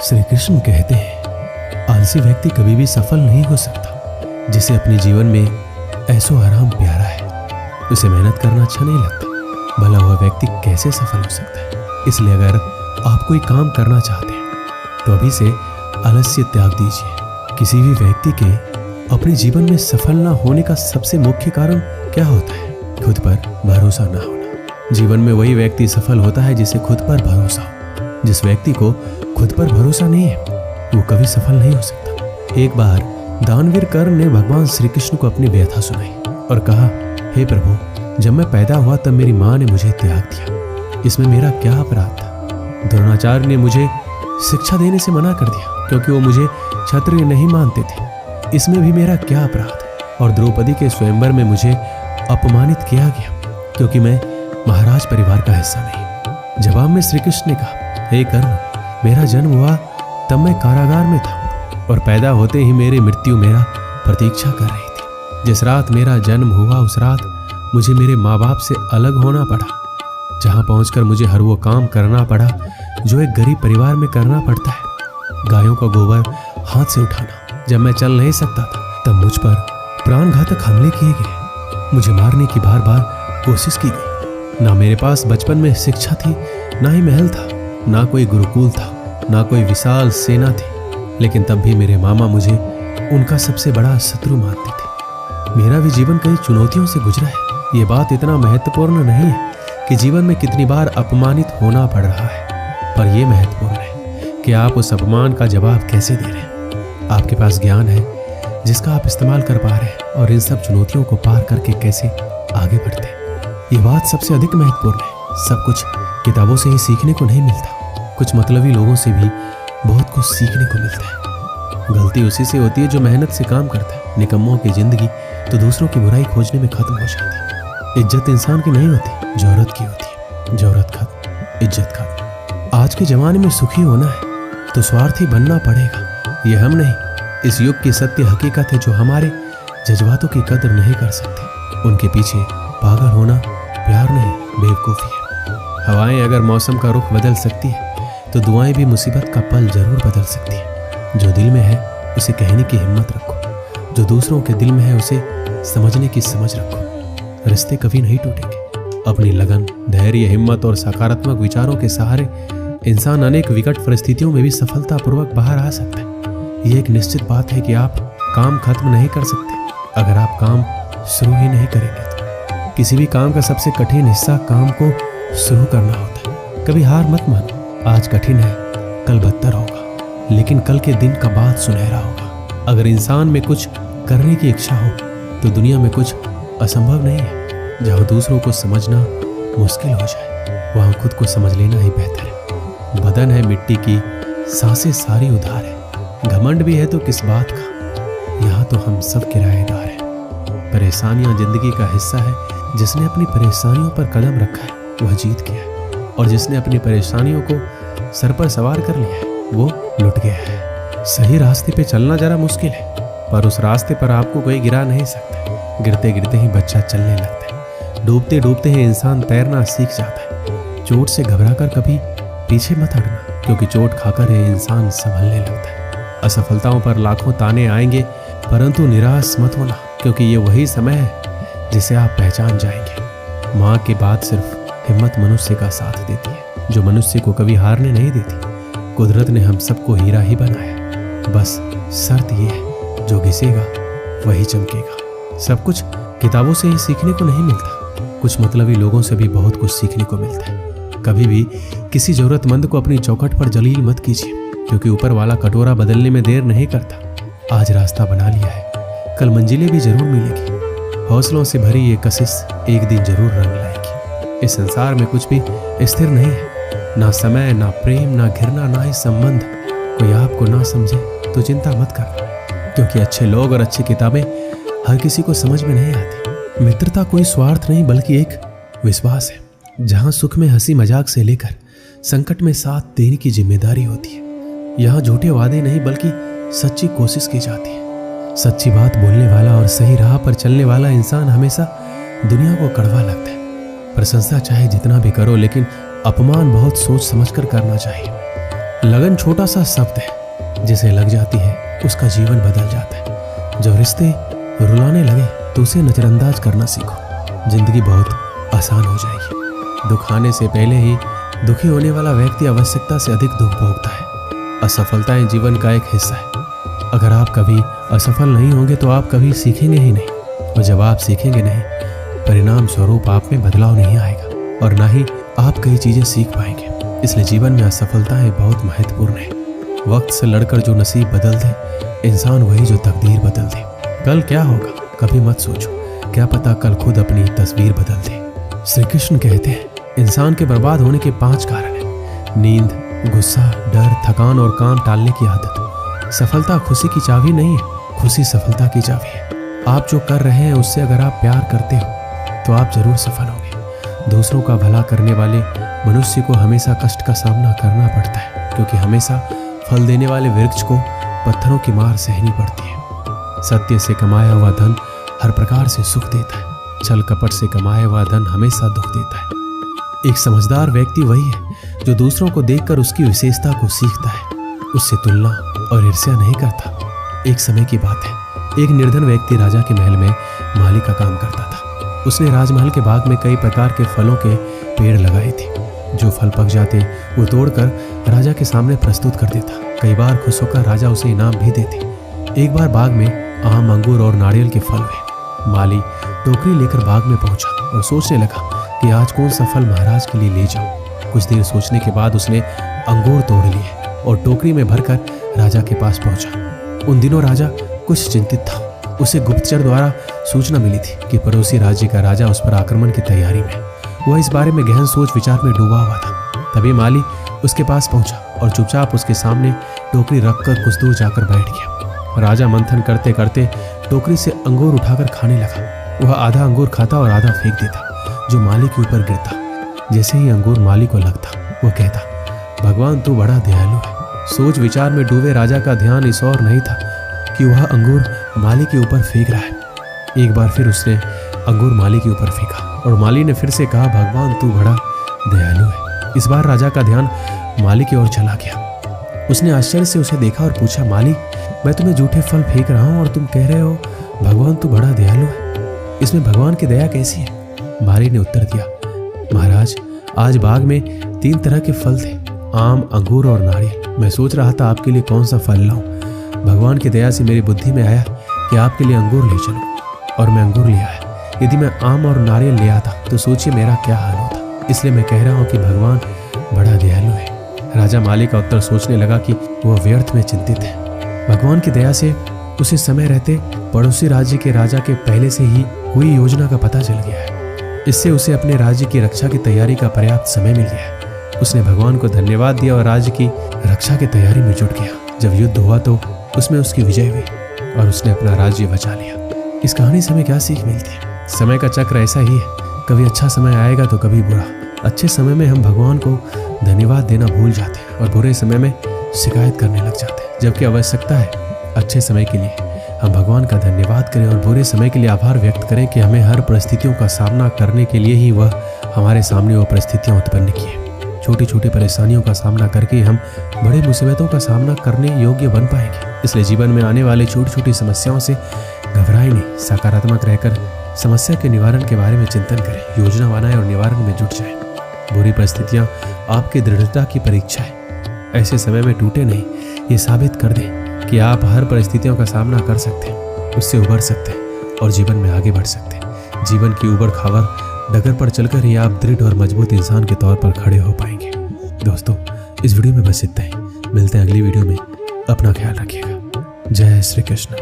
श्री कृष्ण कहते हैं, आलसी व्यक्ति कभी भी सफल नहीं हो सकता। जिसे अपने जीवन में ऐसो आराम प्यारा है, उसे मेहनत करना अच्छा नहीं लगता। भला हुआ व्यक्ति कैसे सफल हो सकता है? इसलिए अगर आप कोई काम करना चाहते हैं तो अभी से आलस्य त्याग दीजिए। किसी भी व्यक्ति के अपने जीवन में सफल ना होने का सबसे मुख्य कारण क्या होता है? खुद पर भरोसा ना होना। जीवन में वही व्यक्ति सफल होता है जिसे खुद पर भरोसा हो। जिस व्यक्ति को खुद पर भरोसा नहीं है वो कभी सफल नहीं हो सकता। एक बार दानवीर कर्ण ने भगवान श्री कृष्ण को अपनी व्यथा सुनाई और कहा, हे प्रभु, जब मैं पैदा हुआ तब मेरी माँ ने मुझे त्याग दिया। इसमें मेरा क्या अपराध था? द्रोणाचार्य ने मुझे शिक्षा देने से मना कर दिया क्योंकि वो मुझे क्षत्रिय नहीं मानते थे। इसमें भी मेरा क्या अपराध? और द्रौपदी के स्वयंवर में मुझे अपमानित किया गया क्योंकि मैं महाराज परिवार का हिस्सा नहीं। जवाब में श्री कृष्ण ने कहा, हे कर्ण, मेरा जन्म हुआ तब मैं कारागार में था और पैदा होते ही मेरी मृत्यु मेरा प्रतीक्षा कर रही थी। जिस रात मेरा जन्म हुआ उस रात मुझे मेरे माँ बाप से अलग होना पड़ा, जहाँ पहुंचकर मुझे हर वो काम करना पड़ा जो एक गरीब परिवार में करना पड़ता है। गायों का गोबर हाथ से उठाना। जब मैं चल नहीं सकता था तब मुझ पर प्राणघातक हमले किए गए। मुझे मारने की बार बार कोशिश की गई। ना मेरे पास बचपन में शिक्षा थी, ना ही महल था, ना कोई गुरुकुल था, ना कोई विशाल सेना थी। लेकिन तब भी मेरे मामा मुझे उनका सबसे बड़ा शत्रु मानते थे। मेरा भी जीवन कई चुनौतियों से गुजरा है। ये बात इतना महत्वपूर्ण नहीं है कि जीवन में कितनी बार अपमानित होना पड़ रहा है, पर यह महत्वपूर्ण है कि आप उस अपमान का जवाब कैसे दे रहे हैं। आपके पास ज्ञान है जिसका आप इस्तेमाल कर पा रहे हैं और इन सब चुनौतियों को पार करके कैसे आगे बढ़ते हैं। ये बात सबसे अधिक महत्वपूर्ण है। सब कुछ किताबों से ही सीखने को नहीं मिलता। कुछ मतलबी लोगों से भी बहुत कुछ सीखने को मिलता है। गलती उसी से होती है जो मेहनत से काम करता है। निकम्मों की जिंदगी तो दूसरों की बुराई खोजने में खत्म हो जाती है। इज्जत इंसान की नहीं होती, जौहरत की होती है। जौहरत खत्म, इज्जत खत्म। आज के जमाने में सुखी होना है तो स्वार्थी बनना पड़ेगा। ये हम नहीं, इस युग की सत्य हकीकत है जो हमारे जज्बातों की कदर नहीं कर सकते। उनके पीछे पागल होना प्यार नहीं, बेवकूफ़ी है। हवाएं अगर मौसम का रुख बदल सकती है तो दुआएं भी मुसीबत का पल जरूर बदल सकती है। जो दिल में है उसे कहने की हिम्मत रखो, जो दूसरों के दिल में है उसे समझने की समझ रखो। रिश्ते कभी नहीं टूटेंगे। अपनी लगन, धैर्य, हिम्मत और सकारात्मक विचारों के सहारे इंसान अनेक विकट परिस्थितियों में भी सफलतापूर्वक बाहर आ सकता है। ये एक निश्चित बात है कि आप काम खत्म नहीं कर सकते अगर आप काम शुरू ही नहीं करेंगे तो। किसी भी काम का सबसे कठिन हिस्सा काम को शुरू करना होता है। कभी हार मत मानो। आज कठिन है, कल बदतर होगा, लेकिन कल के दिन का बाद सुनहरा होगा। अगर इंसान में कुछ करने की इच्छा हो तो दुनिया में कुछ असंभव नहीं है। जहाँ दूसरों को समझना मुश्किल हो जाए वहाँ खुद को समझ लेना ही बेहतर है। बदन है मिट्टी की, सांसें सारी उधार है। घमंड भी है तो किस बात का, यहाँ तो हम सब किराएदार हैं। परेशानियाँ जिंदगी का हिस्सा है। जिसने अपनी परेशानियों पर कदम रखा है वह जीत गया है, और जिसने अपनी परेशानियों को सर पर सवार कर लिया है वो लुट गया है। सही रास्ते पे चलना जरा मुश्किल है, पर उस रास्ते पर आपको कोई गिरा नहीं सकता। गिरते गिरते ही बच्चा चलने लगता है। डूबते डूबते ही इंसान तैरना सीख जाता है। चोट से घबराकर कभी पीछे मत हटना, क्योंकि चोट खाकर ये इंसान संभलने लगता है। असफलताओं पर लाखों ताने आएंगे, परंतु निराश मत होना, क्योंकि ये वही समय है जिसे आप पहचान जाएंगे। माँ के बाद सिर्फ हिम्मत मनुष्य का साथ देती है, जो मनुष्य को कभी हारने नहीं देती। कुदरत ने हम सबको हीरा ही बनाया, बस शर्त ये है जो घिसेगा वही चमकेगा। सब कुछ किताबों से ही सीखने को नहीं मिलता। कुछ मतलबी लोगों से भी बहुत कुछ सीखने को मिलता है। कभी भी किसी जरूरतमंद को अपनी चौखट पर जलील मत कीजिए, क्योंकि ऊपर वाला कटोरा बदलने में देर नहीं करता। आज रास्ता बना लिया है, कल मंजिलें भी जरूर मिलेगी। हौसलों से भरी ये कशिश एक दिन जरूर रंग लाएगी। इस संसार में कुछ भी स्थिर नहीं है, ना समय, ना प्रेम, ना घृणा, ना ही संबंध। कोई आपको ना समझे तो चिंता मत करना, क्योंकि अच्छे लोग और अच्छी किताबें हर किसी को समझ में नहीं आती। मित्रता कोई स्वार्थ नहीं बल्कि एक विश्वास है, जहाँ सुख में हंसी मजाक से लेकर संकट में साथ देने की जिम्मेदारी होती है। यहाँ झूठे वादे नहीं बल्कि सच्ची कोशिश की जाती है। सच्ची बात बोलने वाला और सही राह पर चलने वाला इंसान हमेशा दुनिया को कड़वा लगता है। प्रशंसा चाहे जितना भी करो, लेकिन अपमान बहुत सोच समझकर करना चाहिए। लगन छोटा सा शब्द है, जिसे लग जाती है उसका जीवन बदल जाता है। जब रिश्ते रुलाने लगे तो उसे नजरअंदाज करना सीखो, जिंदगी बहुत आसान हो जाएगी। दुख आने से पहले ही दुखी होने वाला व्यक्ति आवश्यकता से अधिक दुख भोगता है। असफलताएं जीवन का एक हिस्सा है। अगर आप कभी असफल नहीं होंगे तो आप कभी सीखेंगे ही नहीं, और जब आप सीखेंगे नहीं, परिणाम स्वरूप आप में बदलाव नहीं आएगा और ना ही आप कई चीजें सीख पाएंगे। इसलिए जीवन में असफलताएं बहुत महत्वपूर्ण है। वक्त से लड़कर जो नसीब बदल दे, इंसान वही जो तकदीर बदल दे। कल क्या होगा कभी मत सोचो, क्या पता कल खुद अपनी तस्वीर बदल दे। श्री कृष्ण कहते हैं, इंसान के बर्बाद होने के 5 कारण हैं: नींद, गुस्सा, डर, थकान और काम टालने की आदत। सफलता खुशी की चाबी नहीं है, खुशी सफलता की चाबी है। आप जो कर रहे हैं उससे अगर आप प्यार करते हो तो आप जरूर सफल होंगे। दूसरों का भला करने वाले मनुष्य को हमेशा कष्ट का सामना करना पड़ता है, क्योंकि हमेशा फल देने वाले वृक्ष को पत्थरों की मार सहनी पड़ती है। सत्य से कमाया हुआ धन हर प्रकार से सुख देता है, छल कपट से कमाया हुआ धन हमेशा दुख देता है। एक समझदार व्यक्ति वही है जो दूसरों को देखकर उसकी विशेषता को सीखता है, उससे तुलना और ईर्ष्या नहीं करता। एक समय की बात है, एक निर्धन व्यक्ति राजा के महल में माली का काम करता था। उसने राजमहल के बाग में कई प्रकार के फलों के पेड़ लगाए थे। जो फल पक जाते वो तोड़कर राजा के सामने प्रस्तुत कर देता। कई बार खुश होकर राजा उसे इनाम भी देते। एक बार बाग में आम, अंगूर और नारियल के फल हुए। माली टोकरी लेकर बाग में पहुंचा और सोचने लगा कि आज कौन सा फल महाराज के लिए ले जाऊं। कुछ देर सोचने के बाद उसने अंगूर तोड़ लिए और टोकरी में भरकर राजा के पास पहुंचा। उन दिनों राजा कुछ चिंतित था। उसे गुप्तचर द्वारा सूचना मिली थी कि पड़ोसी राज्य का राजा उस पर आक्रमण की तैयारी में। वह इस बारे में गहन सोच विचार में डूबा हुआ था। तभी माली उसके पास पहुंचा और चुपचाप उसके सामने टोकरी रखकर कुछ दूर जाकर बैठ गया। राजा मंथन करते करते टोकरी से अंगूर उठाकर खाने लगा। वह आधा अंगूर खाता और आधा फेंक देता, जो माली के ऊपर गिरता। जैसे ही अंगूर माली को लगता, वह कहता, भगवान तू बड़ा दयालु है। सोच विचार में डूबे राजा का ध्यान इस ओर नहीं था कि वह अंगूर माली के ऊपर फेंक रहा है। एक बार फिर उसने अंगूर माली के ऊपर फेंका और माली ने फिर से कहा, भगवान तू बड़ा दयालु है। इस बार राजा का ध्यान माली की ओर चला गया। उसने आश्चर्य से उसे देखा और पूछा, माली मैं तुम्हें जूठे फल फेंक रहा हूँ और तुम कह रहे हो भगवान तू बड़ा दयालु है, इसमें भगवान की दया कैसी है? माली ने उत्तर दिया, महाराज आज बाग में 3 तरह के फल थे, आम, अंगूर और नारियल। मैं सोच रहा था आपके लिए कौन सा फल लाऊं। भगवान की दया से मेरी बुद्धि में आया कि आपके लिए अंगूर ले चलूं, और मैं अंगूर ले आया। यदि मैं आम और नारियल ले आता तो सोचिए मेरा क्या हाल होता। इसलिए मैं कह रहा हूँ कि भगवान बड़ा दयालु है। राजा माली का उत्तर सोचने लगा कि वह व्यर्थ में चिंतित है। भगवान की दया से उसे समय रहते पड़ोसी राज्य के राजा के पहले से ही हुई योजना का पता चल गया है। इससे उसे अपने राज्य की रक्षा की तैयारी का पर्याप्त समय मिल गया है। उसने भगवान को धन्यवाद दिया और राज्य की रक्षा की तैयारी में जुट गया। जब युद्ध हुआ तो उसमें उसकी विजय हुई और उसने अपना राज्य बचा लिया। इस कहानी से हमें क्या सीख मिलती है? समय का चक्र ऐसा ही है, कभी अच्छा समय आएगा तो कभी बुरा। अच्छे समय में हम भगवान को धन्यवाद देना भूल जाते हैं और बुरे समय में शिकायत करने लग जाते हैं, जबकि आवश्यकता है अच्छे समय के लिए हम भगवान का धन्यवाद करें और बुरे समय के लिए आभार व्यक्त करें कि हमें हर परिस्थितियों का सामना करने के लिए ही वह हमारे सामने वो परिस्थितियाँ उत्पन्न की है। छोटी छोटी परेशानियों का सामना करके हम बड़े मुसीबतों का सामना करने योग्य बन पाएंगे। इसलिए जीवन में आने वाली छोटी छोटी समस्याओं से घबराएं नहीं, सकारात्मक रहकर समस्या के निवारण के बारे में चिंतन करें, योजना बनाएं और निवारण में जुट जाएं। बुरी परिस्थितियां आपकी दृढ़ता की परीक्षा है। ऐसे समय में टूटे नहीं, ये साबित कर दें कि आप हर परिस्थितियों का सामना कर सकते हैं, उससे उबर सकते हैं और जीवन में आगे बढ़ सकते हैं। जीवन की उबड़ खाबड़ डगर पर चलकर ही आप दृढ़ और मजबूत इंसान के तौर पर खड़े हो पाएंगे। दोस्तों, इस वीडियो में बस इतना ही। मिलते हैं अगली वीडियो में। अपना ख्याल रखिएगा। जय श्री कृष्ण।